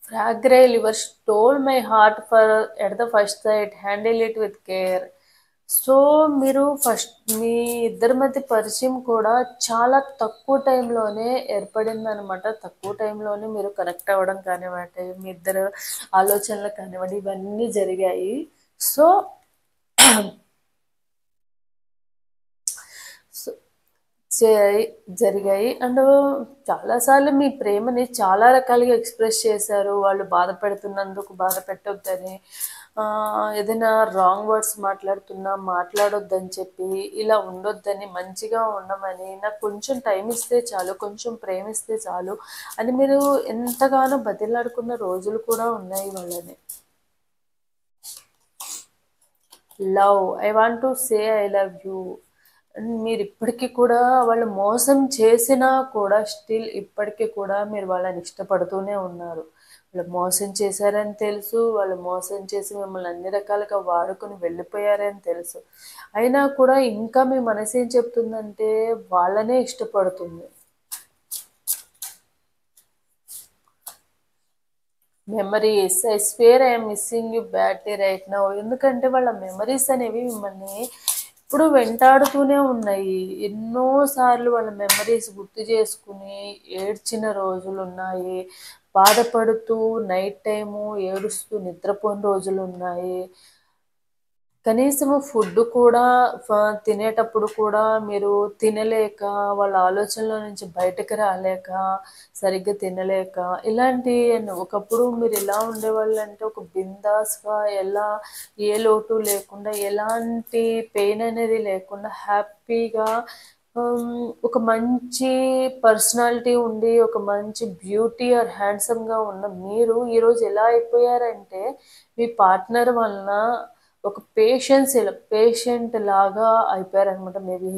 Fragile, your stole my heart for at the first sight, handle it with care. So మీరు మీ ఇద్దరి మధ్య పరిచయం కూడా చాలా తక్కువ టైంలోనే ఏర్పడిందనమాట. తక్కువ టైంలోనే మీరు కనెక్ట్ అవ్వడం కానివ్వండి, మీ ఇద్దరు ఆలోచనలు కానివ్వండి, ఇవన్నీ జరిగాయి. సో జరిగాయి. అండ్ చాలాసార్లు మీ ప్రేమని చాలా రకాలుగా ఎక్స్ప్రెస్ చేశారు. వాళ్ళు బాధపడుతున్నందుకు బాధ పెట్టొద్దని, ఏదైనా రాంగ్ వర్డ్స్ మాట్లాడొద్దని చెప్పి, ఇలా ఉండొద్దని, మంచిగా ఉండమని, నాకు కొంచెం టైం ఇస్తే చాలు, కొంచెం ప్రేమిస్తే చాలు అని మీరు ఎంతగానో బతిలాడుకున్న రోజులు కూడా ఉన్నాయి వాళ్ళని. Love, I want to say I love you. మీరు ఇప్పటికీ కూడా వాళ్ళు మోసం చేసినా కూడా స్టిల్ ఇప్పటికీ కూడా మీరు వాళ్ళని ఇష్టపడుతూనే ఉన్నారు. వాళ్ళు మోసం చేశారని తెలుసు, వాళ్ళు మోసం చేసి మిమ్మల్ని అన్ని రకాలుగా వాడుకొని వెళ్ళిపోయారని తెలుసు. అయినా కూడా ఇంకా మీ మనసు ఏం చెప్తుందంటే వాళ్ళనే ఇష్టపడుతుంది. Memories, I swear I'm missing you badly right now. ఎందుకంటే వాళ్ళ మెమరీస్ అనేవి మిమ్మల్ని ఇప్పుడు వెంటాడుతూనే ఉన్నాయి. ఎన్నోసార్లు వాళ్ళ మెమరీస్ గుర్తు చేసుకుని ఏడ్చిన రోజులు ఉన్నాయి. బాధపడుతూ నైట్ టైము ఏడుస్తూ నిద్రపోని రోజులు ఉన్నాయి. కనీసము ఫుడ్ కూడా తినేటప్పుడు కూడా మీరు తినలేక, వాళ్ళ ఆలోచనలో నుంచి బయటకి రాలేక, సరిగ్గా తినలేక, ఇలాంటి ఒకప్పుడు మీరు ఎలా ఉండేవాళ్ళంటే ఒక బిందాస్‌గా ఎలా ఏ లోటు లేకుండా, ఎలాంటి పెయిన్ అనేది లేకుండా హ్యాపీగా ఒక మంచి పర్సనాలిటీ ఉండి, ఒక మంచి బ్యూటీ ఆర్ హ్యాండ్సమ్‌గా ఉన్న మీరు ఈరోజు ఎలా అయిపోయారంటే, మీ పార్ట్నర్ వలన ఒక పేషెంట్ లాగా అయిపోయారనమాట. మేబీ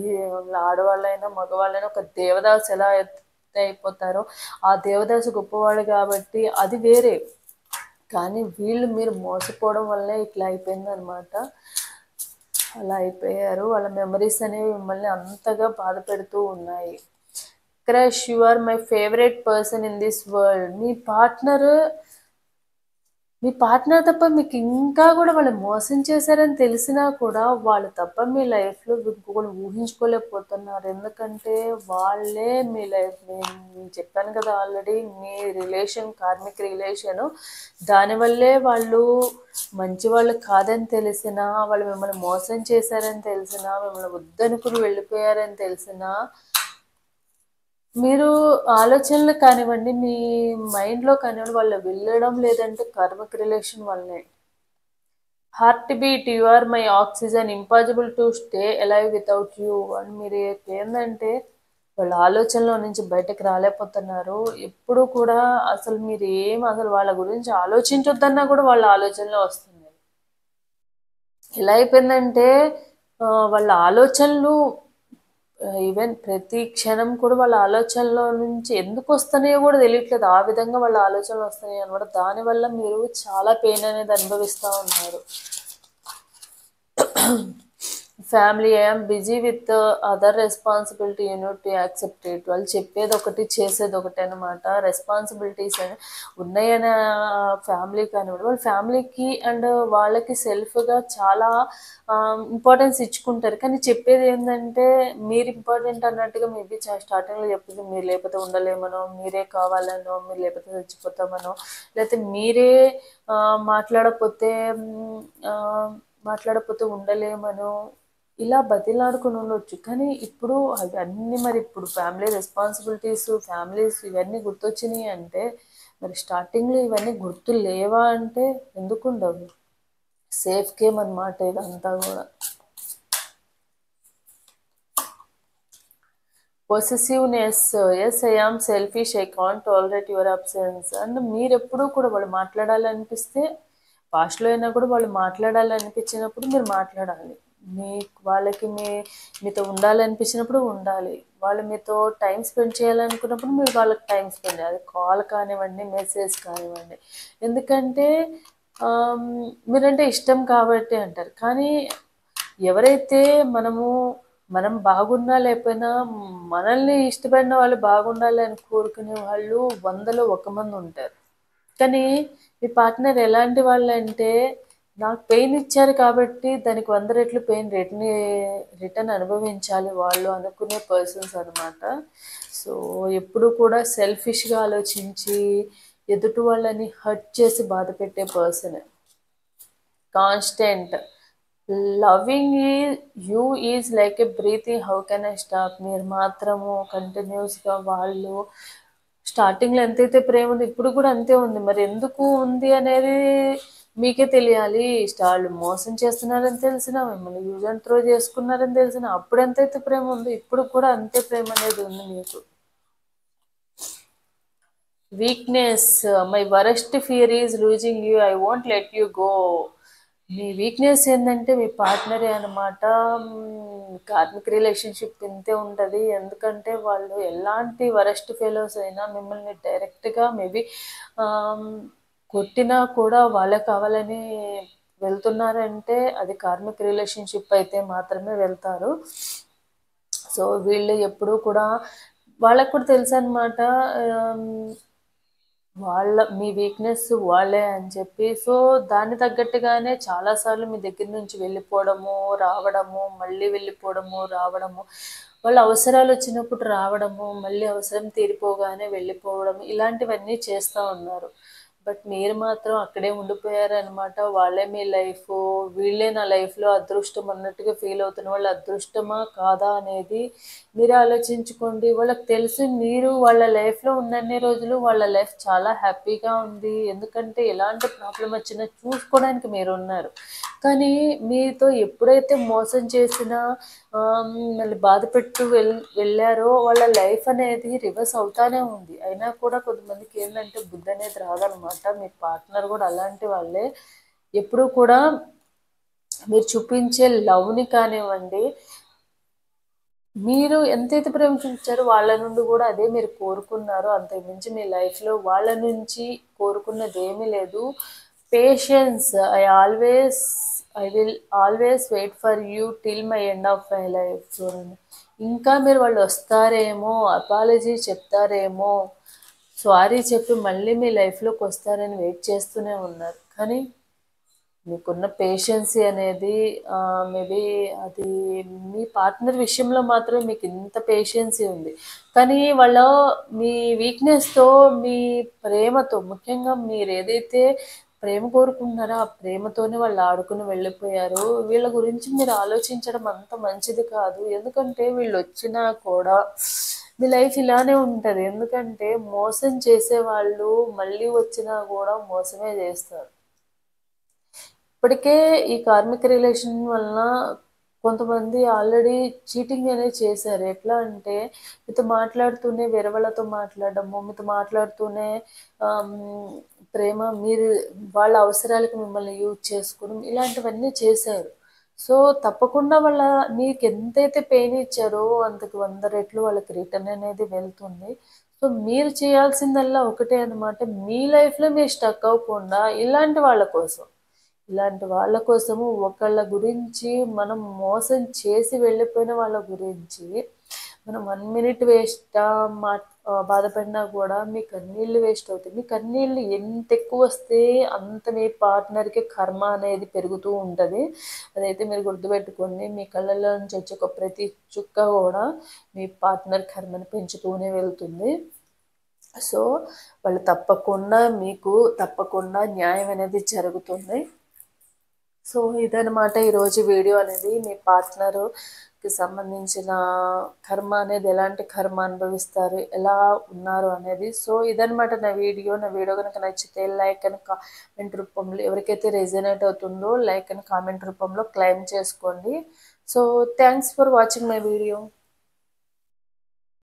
ఆడవాళ్ళైనా, మగవాళ్ళైనా ఒక దేవదాసు ఎలా అయిపోతారో, ఆ దేవదాసు గొప్పవాడు కాబట్టి అది వేరే. కానీ మీరు మోసపోవడం వల్లే ఇట్లా అయిపోయిందనమాట. అలా అయిపోయారు. వాళ్ళ మెమరీస్ అనేవి మిమ్మల్ని అంతగా బాధ పెడుతూ ఉన్నాయి. Crush, you are my favourite person in this world. మీ పార్ట్నర్ తప్ప మీకు ఇంకా కూడా వాళ్ళు మోసం చేశారని తెలిసినా కూడా వాళ్ళు తప్ప మీ లైఫ్లో ఇంకొకరు ఊహించుకోలేకపోతున్నారు. ఎందుకంటే వాళ్ళే మీ లైఫ్. నేను చెప్పాను కదా ఆల్రెడీ, మీ రిలేషన్ కార్మిక్ రిలేషను. దానివల్లే వాళ్ళు మంచి వాళ్ళు కాదని తెలిసినా, వాళ్ళు మిమ్మల్ని మోసం చేశారని తెలిసినా, మిమ్మల్ని వద్దనుకుని వెళ్ళిపోయారని తెలిసినా, మీరు ఆలోచనలు కానివ్వండి, మీ మైండ్‌లో కానివ్వండి, వాళ్ళు వెళ్ళడం లేదంటే కర్మక్ రిలేషన్ వల్లనే. Heart beat, you are my oxygen, impossible to stay alive without you అని మీరు ఏందంటే వాళ్ళ ఆలోచనలో నుంచి బయటకు రాలేకపోతున్నారు. ఎప్పుడు కూడా అసలు వాళ్ళ గురించి ఆలోచించొద్దన్నా కూడా వాళ్ళ ఆలోచనలో వస్తున్నాయి. ఎలా అయిపోయిందంటే వాళ్ళ ఆలోచనలు ఈవెన్ ప్రతి క్షణం కూడా వాళ్ళ ఆలోచనలో నుంచి ఎందుకు వస్తున్నాయో కూడా తెలియట్లేదు. ఆ విధంగా వాళ్ళ ఆలోచనలు వస్తున్నాయి అనమాట. దానివల్ల మీరు చాలా పెయిన్ అనేది అనుభవిస్తూ ఉన్నారు. Family, I'm busy with other responsibility to accept it. వాళ్ళు చెప్పేది ఒకటి, చేసేది ఒకటి అనమాట. రెస్పాన్సిబిలిటీస్ ఉన్నాయని ఫ్యామిలీ కానివ్వండి, వాళ్ళ ఫ్యామిలీకి అండ్ వాళ్ళకి సెల్ఫ్గా చాలా ఇంపార్టెన్స్ ఇచ్చుకుంటారు. కానీ చెప్పేది ఏంటంటే మీరు ఇంపార్టెంట్ అన్నట్టుగా మేబీ స్టార్టింగ్లో చెప్పింది, మీరు లేకపోతే ఉండలేమనో, మీరే కావాలనో, మీరు లేకపోతే చచ్చిపోతామనో, లేకపోతే మీరే మాట్లాడకపోతే మాట్లాడకపోతే ఉండలేమనో, ఇలా బతిలాడుకుని ఉండొచ్చు. కానీ ఇప్పుడు అవన్నీ మరి ఇప్పుడు ఫ్యామిలీ రెస్పాన్సిబిలిటీస్, ఫ్యామిలీస్ ఇవన్నీ గుర్తొచ్చినాయి అంటే, మరి స్టార్టింగ్లో ఇవన్నీ గుర్తు లేవా అంటే ఎందుకు ఉండవు? సేఫ్ గేమ్ అనమాట ఇదంతా కూడా. Possessiveness, yes I am selfish, I can't tolerate your absence. And మీరు ఎప్పుడూ కూడా వాళ్ళు మాట్లాడాలనిపిస్తే, పాస్ట్లో అయినా కూడా వాళ్ళు మాట్లాడాలనిపించినప్పుడు మీరు మాట్లాడాలి. వాళ్ళకి మీతో ఉండాలనిపించినప్పుడు ఉండాలి. వాళ్ళు మీతో టైం స్పెండ్ చేయాలనుకున్నప్పుడు మీరు వాళ్ళకి టైం స్పెండ్ చేయాలి. కాల్ కానివ్వండి, మెసేజ్ కానివ్వండి. ఎందుకంటే మీరంటే ఇష్టం కాబట్టి అంటారు. కానీ ఎవరైతే మనం బాగున్నా లేకపోయినా మనల్ని ఇష్టపడిన వాళ్ళు బాగుండాలి అని కోరుకునే వాళ్ళు 100లో 1 మంది ఉంటారు. కానీ మీ పార్ట్నర్ ఎలాంటి వాళ్ళంటే, నాకు పెయిన్ ఇచ్చారు కాబట్టి దానికి 100 రెట్లు పెయిన్ రిటర్న్ అనుభవించాలి వాళ్ళు అనుకునే పర్సన్స్ అనమాట. సో ఎప్పుడు కూడా సెల్ఫిష్గా ఆలోచించి ఎదుటి వాళ్ళని హర్ట్ చేసి బాధ పెట్టే person. Constant loving you is like A breathing, how can I stop. మీరు మాత్రము కంటిన్యూస్గా వాళ్ళు స్టార్టింగ్లో ఎంతైతే ప్రేమ ఉంది ఇప్పుడు కూడా అంతే ఉంది. మరి ఎందుకు ఉంది అనేది మీకే తెలియాలి. వాళ్ళు మోసం చేస్తున్నారని తెలిసిన, మిమ్మల్ని యూజ్ అండ్ త్రో చేసుకున్నారని తెలిసిన, అప్పుడు ఎంతైతే ప్రేమ ఉంది ఇప్పుడు కూడా అంతే ప్రేమ అనేది ఉంది మీకు. Weakness, my worst fear is losing you, I won't let you go. Me weakness ఏంటంటే మీ పార్ట్నరే అనమాట. కార్మిక్ రిలేషన్షిప్ ఇంతే ఉంటుంది. ఎందుకంటే వాళ్ళు ఎలాంటి వరస్ట్ ఫెలోస్ అయినా మిమ్మల్ని డైరెక్ట్గా మేబీ కొట్టినా కూడా వాళ్ళే కావాలని వెళ్తున్నారంటే అది కార్మిక్ రిలేషన్షిప్ అయితే మాత్రమే వెళ్తారు. సో వీళ్ళు ఎప్పుడూ కూడా వాళ్ళకు కూడా తెలుసు అనమాట మీ వీక్నెస్ వాళ్ళే అని చెప్పి. సో దాన్ని తగ్గట్టుగానే చాలాసార్లు మీ దగ్గర నుంచి వెళ్ళిపోవడము, రావడము, మళ్ళీ వెళ్ళిపోవడము, రావడము. వాళ్ళ అవసరాలు వచ్చినప్పుడు రావడము, మళ్ళీ అవసరం తీరిపోగానే వెళ్ళిపోవడం ఇలాంటివన్నీ చేస్తూ ఉన్నారు. బట్ మీరు మాత్రం అక్కడే ఉండిపోయారనమాట. వాళ్ళే మీ లైఫు, వీళ్ళే నా లైఫ్‌లో అదృష్టం అన్నట్టుగా ఫీల్ అవుతున్న వాళ్ళు అదృష్టమా? కాదా? అనేది మీరే ఆలోచించుకోండి. వాళ్ళకి తెలుసు మీరు వాళ్ళ లైఫ్‌లో ఉన్నన్ని రోజులు వాళ్ళ లైఫ్ చాలా హ్యాపీగా ఉంది. ఎందుకంటే ఎలాంటి ప్రాబ్లమ్ వచ్చినా చూసుకోవడానికి మీరున్నారు. కానీ మీతో ఎప్పుడైతే మోసం చేసినా మిమ్మల్ని బాధపెడుతూ వెళ్ళారో వాళ్ళ లైఫ్ అనేది రివర్స్ అవుతానే ఉంది. అయినా కూడా కొంతమందికి ఏంటంటే బుద్ధి అనేది రాదనమాట. మీ పార్ట్నర్ కూడా అలాంటి వాళ్ళే. ఎప్పుడూ కూడా మీరు చూపించే లవ్‌ని కానివ్వండి, మీరు ఎంతైతే ప్రేమ చూపించారో వాళ్ళ నుండి కూడా అదే మీరు కోరుకున్నారో, అంతకుమించి మీ లైఫ్‌లో వాళ్ళ నుంచి కోరుకున్నదేమీ లేదు. Patience. I will always wait for you till my end of my life. చూడండి. ఇంకా మీరు వాళ్ళు వస్తారేమో, అపాలజీ చెప్తారేమో, సారీ చెప్పి మళ్ళీ మీ లైఫ్‌లోకి వస్తారని వెయిట్ చేస్తూనే ఉన్నారు. కానీ మీకున్న పేషెన్సీ అనేది మేబీ అది మీ పార్ట్నర్ విషయంలో మాత్రమే మీకు ఇంత పేషెన్సీ ఉంది. కానీ వాళ్ళ మీ వీక్‌నెస్‌తో, మీ ప్రేమతో ముఖ్యంగా మీరేదైతే ప్రేమ కోరుకుంటున్నారో ఆ ప్రేమతోనే వాళ్ళు ఆడుకొని వెళ్ళిపోయారు. వీళ్ళ గురించి మీరు ఆలోచించడం అంత మంచిది కాదు. ఎందుకంటే వీళ్ళొచ్చినా కూడా మీ లైఫ్ ఇలానే ఉంటది. ఎందుకంటే మోసం చేసేవాళ్ళు మళ్ళీ వచ్చినా కూడా మోసమే చేస్తారు. ఇప్పటికే ఈ కార్మిక రిలేషన్ వలన కొంతమంది ఆల్రెడీ చీటింగ్ అనేది చేశారు. ఎట్లా అంటే మీతో మాట్లాడుతూనే వేరే వాళ్ళతో మాట్లాడడము, మీతో మాట్లాడుతూనే ప్రేమ మీరు వాళ్ళ అవసరాలకు మిమ్మల్ని యూజ్ చేసుకోవడం ఇలాంటివన్నీ చేశారు. సో, తప్పకుండా మీకు ఎంతైతే పెయిన్ ఇచ్చారో అంతకు 100 రెట్లు వాళ్ళకి రిటర్న్ అనేది వెళ్తుంది. సో, మీరు చేయాల్సిందల్లా ఒకటే అనమాట. మీ లైఫ్‌లో మీరు స్టక్ అవ్వకుండా ఇలాంటి వాళ్ళ కోసము ఒకళ్ళ గురించి మనం మోసం చేసి వెళ్ళిపోయిన వాళ్ళ గురించి మనం 1 మినిట్ బాధపడినా కూడా మీ కన్నీళ్ళు వేస్ట్ అవుతాయి. మీ కన్నీళ్ళు ఎంత ఎక్కువ వస్తే అంత మీ పార్ట్నర్‌కి కర్మ అనేది పెరుగుతూ ఉంటది. అదైతే మీరు గుర్తుపెట్టుకోండి. మీ కళ్ళల్లో నుంచి వచ్చే ఒక ప్రతి చుక్క కూడా మీ పార్ట్నర్ కర్మని పెంచుతూనే వెళ్తుంది. సో, వాళ్ళు తప్పకుండా న్యాయం అనేది జరుగుతుంది. సో, ఇదనమాట ఈరోజు వీడియో అనేది. మీ పార్ట్నర్‌కి సంబంధించిన కర్మ అనేది ఎలాంటి కర్మ అనుభవిస్తారు, ఎలా ఉన్నారు అనేది. సో, ఇదనమాట నా వీడియో. నా వీడియో గనుక నచ్చితే లైక్ అండ్ కామెంట్ రూపంలో ఎవరికైతే రెజొనేట్ అవుతుందో లైక్ అండ్ కామెంట్ రూపంలో క్లెయిమ్ చేసుకోండి. So, thanks for watching my video.